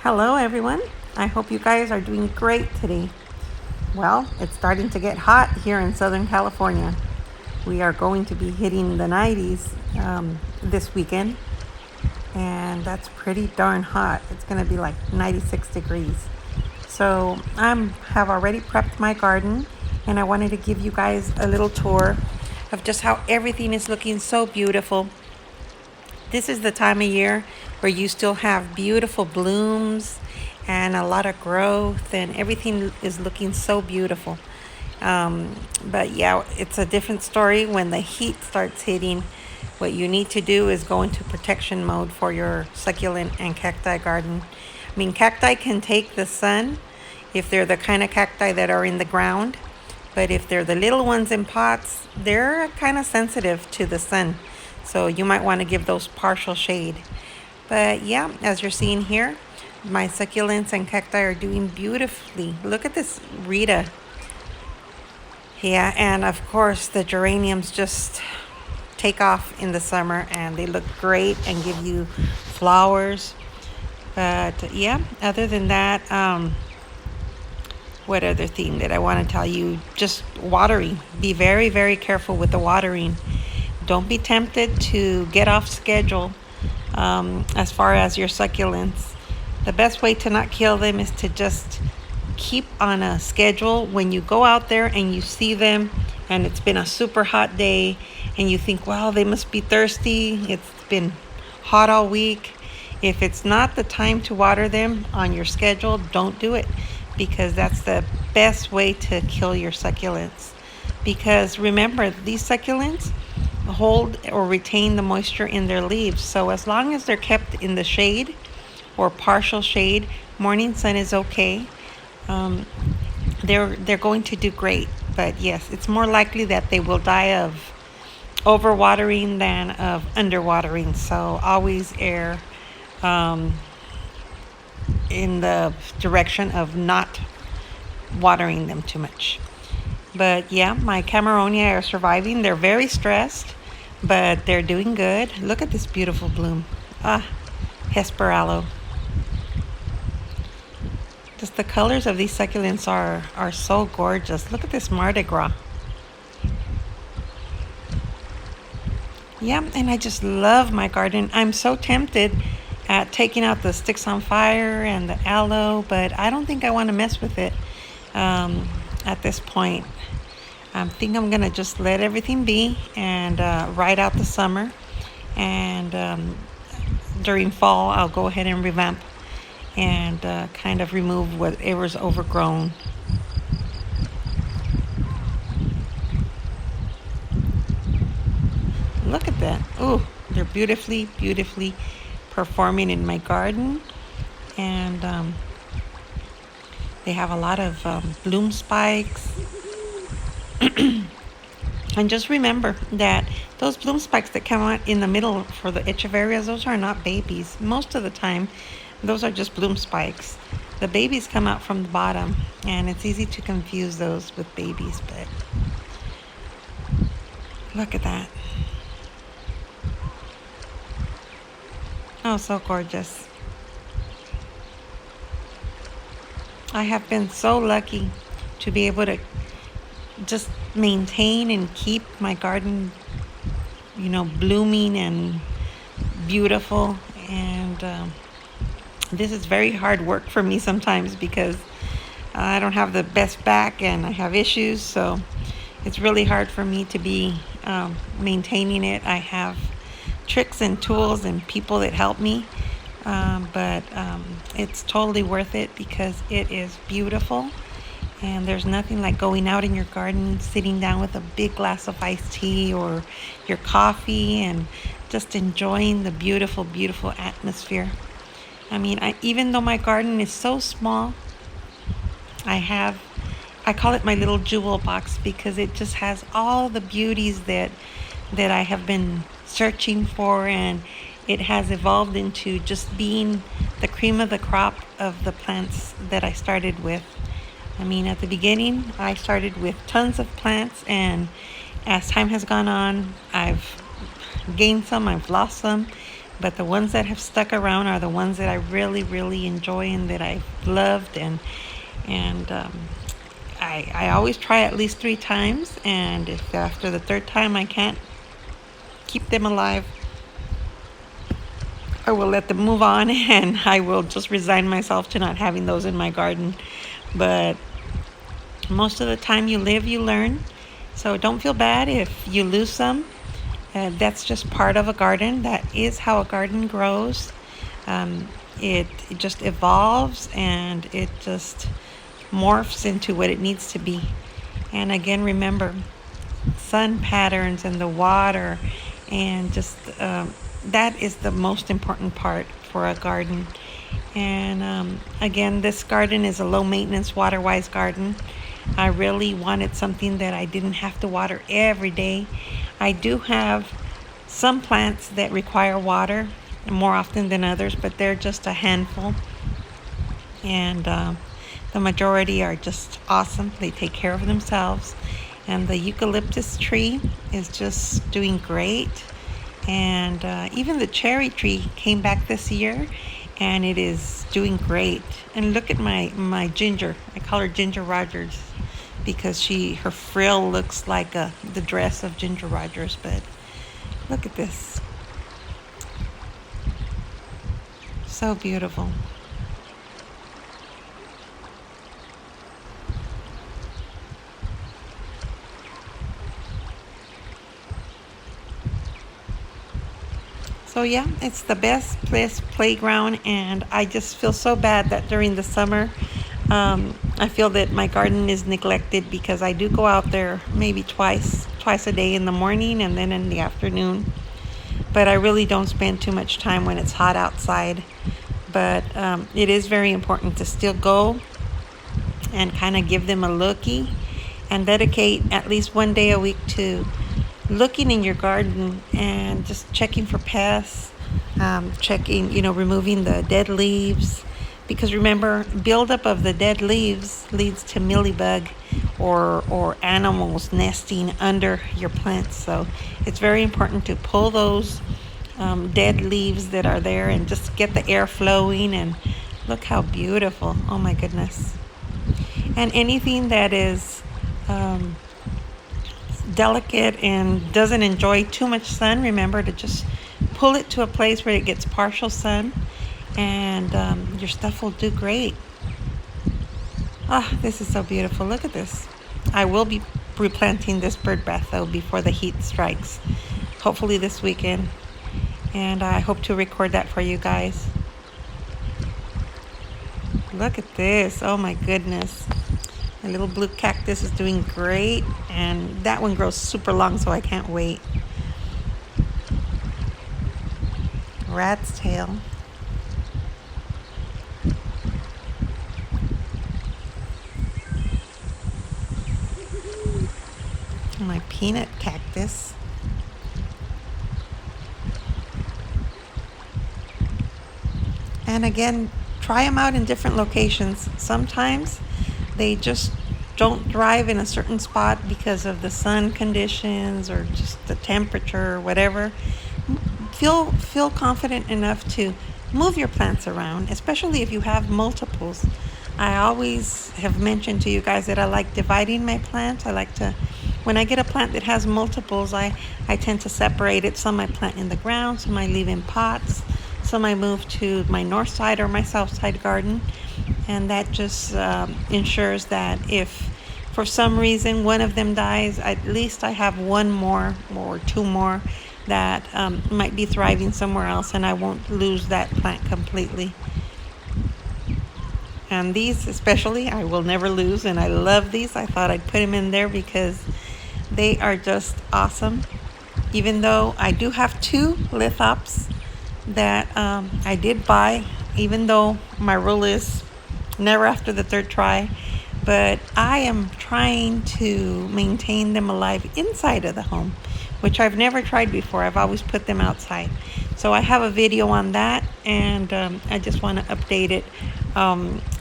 Hello everyone. I hope you guys are doing great today. Well, it's starting to get hot here in Southern California. We are going to be hitting the 90s this weekend, and that's pretty darn hot. It's going to be like 96 degrees. So I have already prepped my garden, and I wanted to give you guys a little tour of just how everything is looking so beautiful. This is the time of year where you still have beautiful blooms and a lot of growth, and everything is looking so beautiful. But yeah, it's a different story when the heat starts hitting. What you need to do is go into protection mode for your succulent and cacti garden. I mean, cacti can take the sun if they're the kind of cacti that are in the ground, but if they're the little ones in pots, they're kind of sensitive to the sun. So you might want to give those partial shade. But yeah, as you're seeing here, my succulents and cacti are doing beautifully. Look at this Rita. Yeah, and of course the geraniums just take off in the summer and they look great and give you flowers. But yeah, other than that, what other thing that I want to tell you? Just watering. Be very, very careful with the watering. Don't be tempted to get off schedule as far as your succulents. The best way to not kill them is to just keep on a schedule. When you go out there and you see them and it's been a super hot day and you think, well, they must be thirsty. It's been hot all week. If it's not the time to water them on your schedule, don't do it, because that's the best way to kill your succulents. Because remember, these succulents hold or retain the moisture in their leaves. So as long as they're kept in the shade or partial shade, morning sun is okay. They're going to do great. But yes, it's more likely that they will die of overwatering than of underwatering. So always err in the direction of not watering them too much. But yeah, my Cameronia are surviving. They're very stressed, but they're doing good. Look at this beautiful bloom. Hesperalo. Just the colors of these succulents are so gorgeous. Look at this Mardi Gras. Yeah, and I just love my garden. I'm so tempted at taking out the sticks on fire and the aloe, but I don't think I want to mess with it at this point. I think I'm going to just let everything be and ride out the summer. And during fall, I'll go ahead and revamp and kind of remove whatever's overgrown. Look at that. Oh, they're beautifully, beautifully performing in my garden. And they have a lot of bloom spikes. And just remember that those bloom spikes that come out in the middle for the echeverias, those are not babies. Most of the time, those are just bloom spikes. The babies come out from the bottom, and it's easy to confuse those with babies, but look at that. Oh, so gorgeous. I have been so lucky to be able to just maintain and keep my garden, blooming and beautiful. And this is very hard work for me sometimes because I don't have the best back and I have issues. So it's really hard for me to be maintaining it. I have tricks and tools and people that help me. But it's totally worth it because it is beautiful. And there's nothing like going out in your garden, sitting down with a big glass of iced tea or your coffee and just enjoying the beautiful, beautiful atmosphere. I mean, even though my garden is so small, I call it my little jewel box because it just has all the beauties that I have been searching for, and it has evolved into just being the cream of the crop of the plants that I started with. I mean, at the beginning, I started with tons of plants, and as time has gone on, I've gained some, I've lost some, but the ones that have stuck around are the ones that I really, really enjoy and that I've loved. And I always try at least 3 times, and if after the third time I can't keep them alive, I will let them move on and I will just resign myself to not having those in my garden. But most of the time you live, you learn. So don't feel bad if you lose some. That's just part of a garden. That is how a garden grows. It just evolves and it just morphs into what it needs to be. And again, remember, sun patterns and the water and just that is the most important part for a garden. And again, this garden is a low maintenance, water wise garden. I really wanted something that I didn't have to water every day. I do have some plants that require water more often than others, but they're just a handful. And the majority are just awesome. They take care of themselves. And the eucalyptus tree is just doing great. And even the cherry tree came back this year and it is doing great. And look at my ginger. I call her Ginger Rogers because her frill looks like the dress of Ginger Rogers. But look at this. So beautiful. So yeah, it's the best playground, and I just feel so bad that during the summer, I feel that my garden is neglected because I do go out there maybe twice a day, in the morning and then in the afternoon. But I really don't spend too much time when it's hot outside. But it is very important to still go and kind of give them a looky and dedicate at least one day a week to looking in your garden and just checking for pests, checking, removing the dead leaves. Because remember, buildup of the dead leaves leads to mealybug or animals nesting under your plants. So it's very important to pull those dead leaves that are there and just get the air flowing. And look how beautiful. Oh my goodness. And anything that is delicate and doesn't enjoy too much sun, remember to just pull it to a place where it gets partial sun, and your stuff will do great. This is so beautiful. Look at this. I will be replanting this bird bath though before the heat strikes, hopefully this weekend, and I hope to record that for you guys. Look at this. Oh my goodness. My little blue cactus is doing great, and that one grows super long, so I can't wait. Rat's tail. My peanut cactus. And again, try them out in different locations. Sometimes they just don't thrive in a certain spot because of the sun conditions or just the temperature or whatever. Feel confident enough to move your plants around, especially if you have multiples. I always have mentioned to you guys that I like dividing my plants. I like to, when I get a plant that has multiples, I tend to separate it. Some I plant in the ground, some I leave in pots, some I move to my north side or my south side garden. And that just ensures that if for some reason one of them dies, at least I have one more or two more that might be thriving somewhere else, and I won't lose that plant completely. And these especially, I will never lose, and I love these. I thought I'd put them in there because they are just awesome. Even though I do have 2 lithops that I did buy, even though my rule is never after the 3rd try, but I am trying to maintain them alive inside of the home, which I've never tried before. I've always put them outside. So I have a video on that, and I just want to update it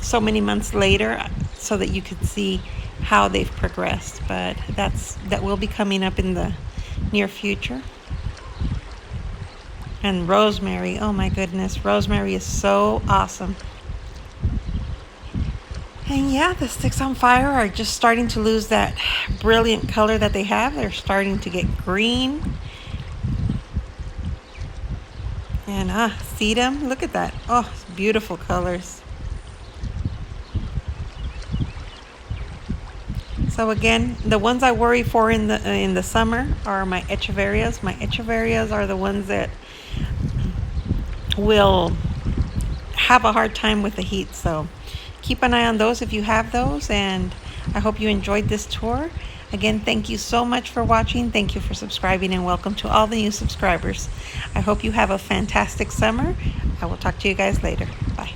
so many months later so that you can see how they've progressed. But that will be coming up in the near future. And rosemary, oh my goodness, rosemary is so awesome. And yeah, the sticks on fire are just starting to lose that brilliant color that they have. They're starting to get green. And sedum, look at that. Oh, beautiful colors. So again, the ones I worry for in the summer are my echeverias. My echeverias are the ones that will have a hard time with the heat. So keep an eye on those if you have those, and I hope you enjoyed this tour. Again, thank you so much for watching. Thank you for subscribing, and welcome to all the new subscribers. I hope you have a fantastic summer. I will talk to you guys later. Bye.